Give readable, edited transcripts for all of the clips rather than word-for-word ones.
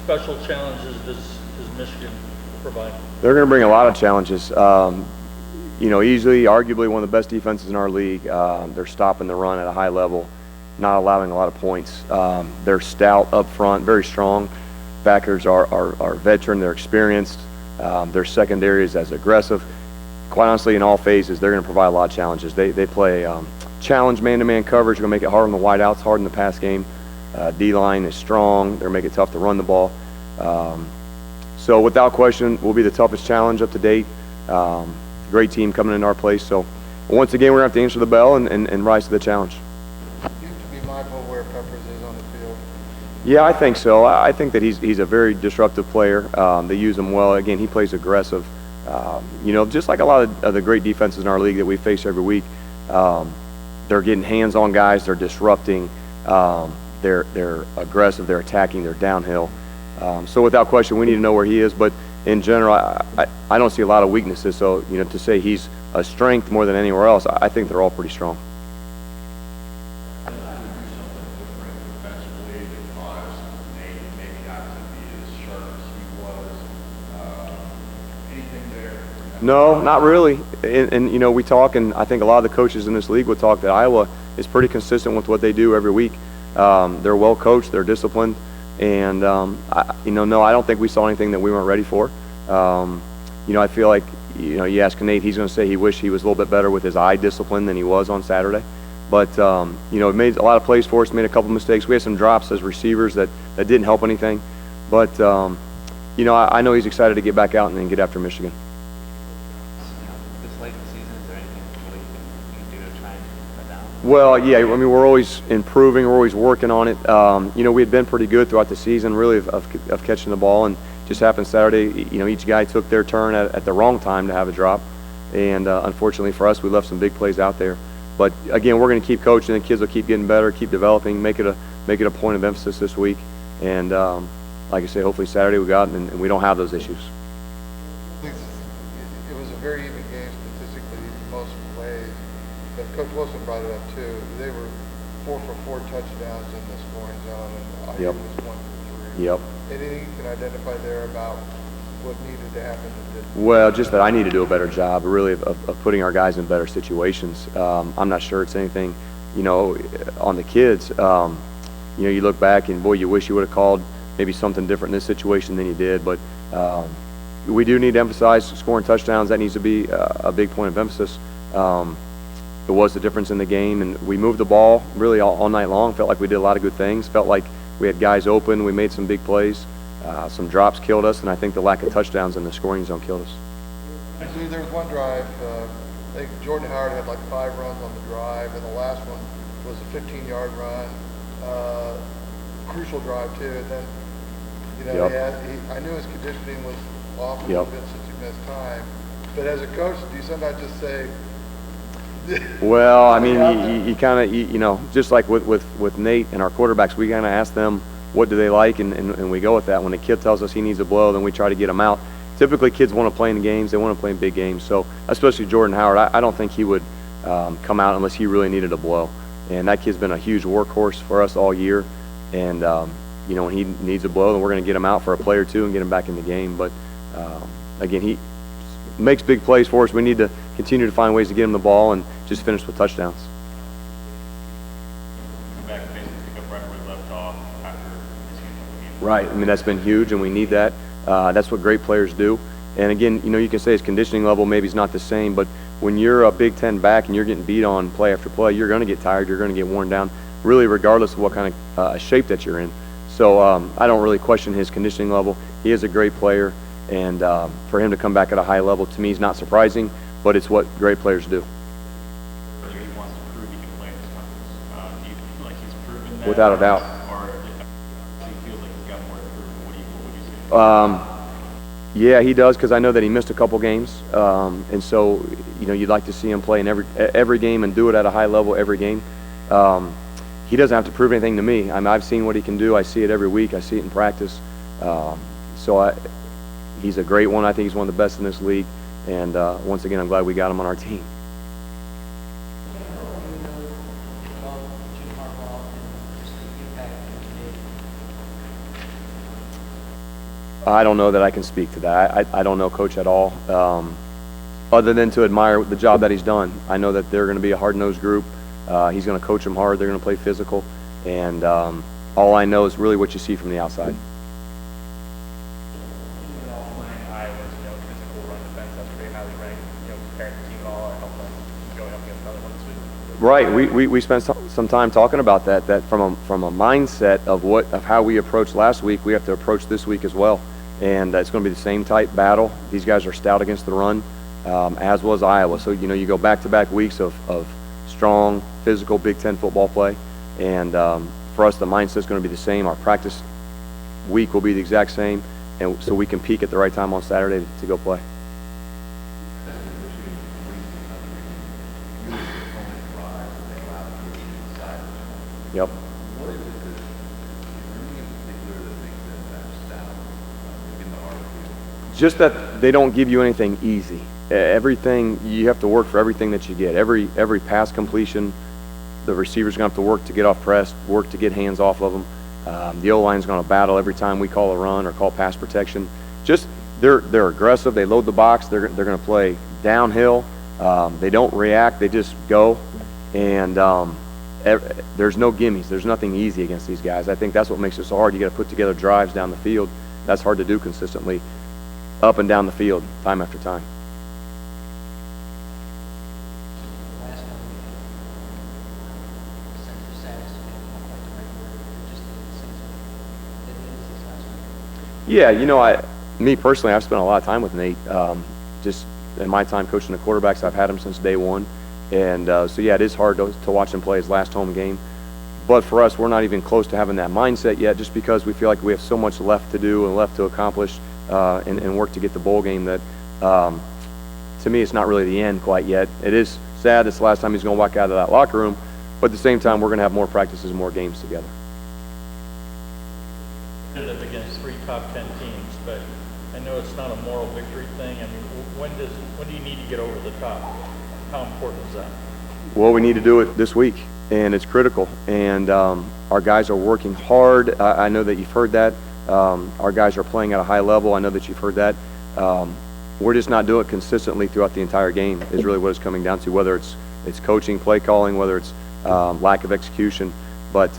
special challenges does Michigan provide? They're going to bring a lot of challenges. Easily, arguably one of the best defenses in our league. They're stopping the run at a high level, not allowing a lot of points. They're stout up front, very strong. Backers are veteran, they're experienced. Their secondary is as aggressive. Quite honestly, in all phases, they're going to provide a lot of challenges. They play challenge man-to-man coverage. They're going to make it hard on the wideouts, hard in the pass game. D-line is strong. They're going to make it tough to run the ball. So without question, we'll be the toughest challenge up to date. Great team coming into our place. So once again, we're going to have to answer the bell and rise to the challenge. You have to be mindful where Peppers is on the field. Yeah, I think so. I think that he's a very disruptive player. They use him well. Again, he plays aggressive. Just like a lot of the great defenses in our league that we face every week, they're getting hands on guys. They're disrupting. They're aggressive. They're attacking. They're downhill. So without question, we need to know where he is. But in general, I don't see a lot of weaknesses. So to say he's a strength more than anywhere else, I think they're all pretty strong. No, not really. And we talk, and I think a lot of the coaches in this league would talk that Iowa is pretty consistent with what they do every week. They're well coached, they're disciplined, and no, I don't think we saw anything that we weren't ready for. I feel like you ask Nate, he's going to say he wished he was a little bit better with his eye discipline than he was on Saturday. But made a lot of plays for us, made a couple mistakes. We had some drops as receivers that didn't help anything. But I know he's excited to get back out and get after Michigan. This late in the season, is there anything really you can do to try and cut down? Well, yeah, we're always improving. We're always working on it. We had been pretty good throughout the season, really, of catching the ball, and just happened Saturday. Each guy took their turn at the wrong time to have a drop, and unfortunately for us, we left some big plays out there. But again, we're going to keep coaching. The kids will keep getting better, keep developing, make it a point of emphasis this week. And like I say, hopefully Saturday we got and we don't have those issues. It was a very even game statistically, most plays. But Coach Wilson brought it up too. They were 4 for 4 touchdowns in the scoring zone, and I was 1 for 3. Yep. Anything you can identify there about what needed to happen? Well, just that I need to do a better job, really, of putting our guys in better situations. I'm not sure it's anything, on the kids. You look back and boy, you wish you would have called maybe something different in this situation than you did. But we do need to emphasize scoring touchdowns. That needs to be a big point of emphasis. It was the difference in the game, and we moved the ball really all night long. Felt like we did a lot of good things. Felt like we had guys open. We made some big plays. Some drops killed us, and I think the lack of touchdowns in the scoring zone killed us. Actually, there was one drive. I think Jordan Howard had like 5 runs on the drive, and the last one was a 15-yard run. Crucial drive too. And then, I knew his conditioning was off a little bit since he missed time. But as a coach, do you sometimes just say? Well, I mean, you kind of, just like with Nate and our quarterbacks, we kind of ask them what do they like, and we go with that. When a kid tells us he needs a blow, then we try to get him out. Typically, kids want to play in games. They want to play in big games. So, especially Jordan Howard, I don't think he would come out unless he really needed a blow. And that kid's been a huge workhorse for us all year. And, when he needs a blow, then we're going to get him out for a play or two and get him back in the game. But, again, he makes big plays for us. We need to continue to find ways to get him the ball and just finish with touchdowns. Right. I mean, that's been huge, and we need that. That's what great players do. And again, you can say his conditioning level maybe is not the same, but when you're a Big Ten back and you're getting beat on play after play, you're going to get tired. You're going to get worn down, really, regardless of what kind of shape that you're in. So I don't really question his conditioning level. He is a great player, and for him to come back at a high level, to me, is not surprising, but it's what great players do. He wants to prove he can play in this conference. Do you feel like he's proven that? Without a doubt. Or he feels like he's got more to prove? What would you say? Yeah, he does, because I know that he missed a couple games, and so you'd like to see him play in every game and do it at a high level every game. He doesn't have to prove anything to me. I mean, I've seen what he can do. I see it every week. I see it in practice. He's a great one. I think he's one of the best in this league, and once again, I'm glad we got him on our team. I don't know that I can speak to that. I don't know Coach at all, other than to admire the job that he's done. I know that they're going to be a hard-nosed group. He's going to coach them hard. They're going to play physical. And all I know is really what you see from the outside. Iowa's, physical run defense, that's pretty highly ranked, comparing the team at all, or help them going up against another one this week? Right. We spent some time talking about that from a mindset of how we approached last week, we have to approach this week as well. And it's going to be the same type battle. These guys are stout against the run, as was Iowa. So, you go back-to-back weeks of strong, physical Big Ten football play. And for us, the mindset's going to be the same. Our practice week will be the exact same. And so we can peak at the right time on Saturday to go play. Yep. What is it that, is there anything in particular that makes them that stout in the hard field? Just that they don't give you anything easy. Everything, you have to work for everything that you get. Every pass completion, the receiver's going to have to work to get off press, work to get hands off of them. The O-line's going to battle every time we call a run or call pass protection. Just, they're aggressive. They load the box. They're going to play downhill. They don't react. They just go. And there's no gimmies. There's nothing easy against these guys. I think that's what makes it so hard. You got to put together drives down the field. That's hard to do consistently, up and down the field, time after time. Last time, sense of sadness, not quite the right word, but just the sense of it is this last week. Yeah, me personally, I've spent a lot of time with Nate. Just in my time coaching the quarterbacks, I've had him since day one. And so, yeah, it is hard to watch him play his last home game. But for us, we're not even close to having that mindset yet, just because we feel like we have so much left to do and left to accomplish and work to get the bowl game that, to me, it's not really the end quite yet. It is sad it's the last time he's going to walk out of that locker room, but at the same time, we're going to have more practices and more games together. Did it against 3 top 10 teams, but I know it's not a moral victory thing. I mean, when do you need to get over the top? How important is that? Well, we need to do it this week, and it's critical. And our guys are working hard. I know that you've heard that. Our guys are playing at a high level. I know that you've heard that. We're just not doing it consistently throughout the entire game is really what it's coming down to, whether it's coaching, play calling, whether it's lack of execution. But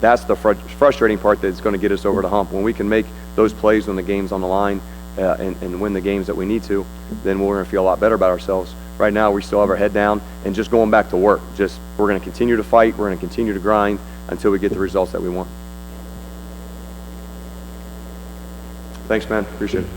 that's the frustrating part that's going to get us over the hump. When we can make those plays when the game's on the line and win the games that we need to, then we're going to feel a lot better about ourselves. Right now, we still have our head down and just going back to work. We're going to continue to fight. We're going to continue to grind until we get the results that we want. Thanks, man. Appreciate it.